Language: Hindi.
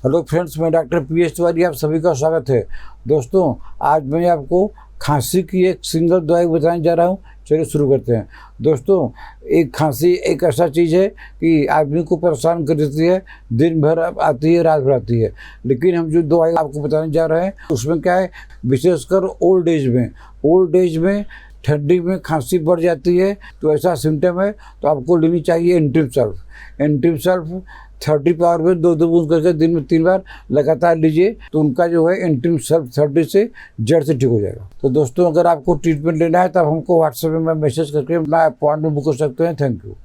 हेलो फ्रेंड्स, मैं डॉक्टर पीएस तिवारी, आप सभी का स्वागत है। दोस्तों, आज मैं आपको खांसी की एक सिंगल दवाई बताने जा रहा हूँ। चलिए शुरू करते हैं। दोस्तों, एक खांसी एक ऐसा चीज़ है कि आदमी को परेशान कर देती है। दिन भर आती है, रात भर आती है। लेकिन हम जो दवाई आपको बताने जा रहे हैं उसमें क्या है, विशेषकर ओल्ड एज में ठंडी में खांसी बढ़ जाती है तो ऐसा सिम्टम है तो आपको लेनी चाहिए एंट्रीम सल्फ 30 पावर में 2 बूंद करके दिन में 3 बार लगातार लीजिए तो उनका जो है एंट्रीम सल्फ 30 से जड़ से ठीक हो जाएगा। तो दोस्तों, अगर आपको ट्रीटमेंट लेना है तो आप हमको व्हाट्सएप में मैसेज करके अपना अपॉइंटमेंट बुक कर सकते हैं। Thank you.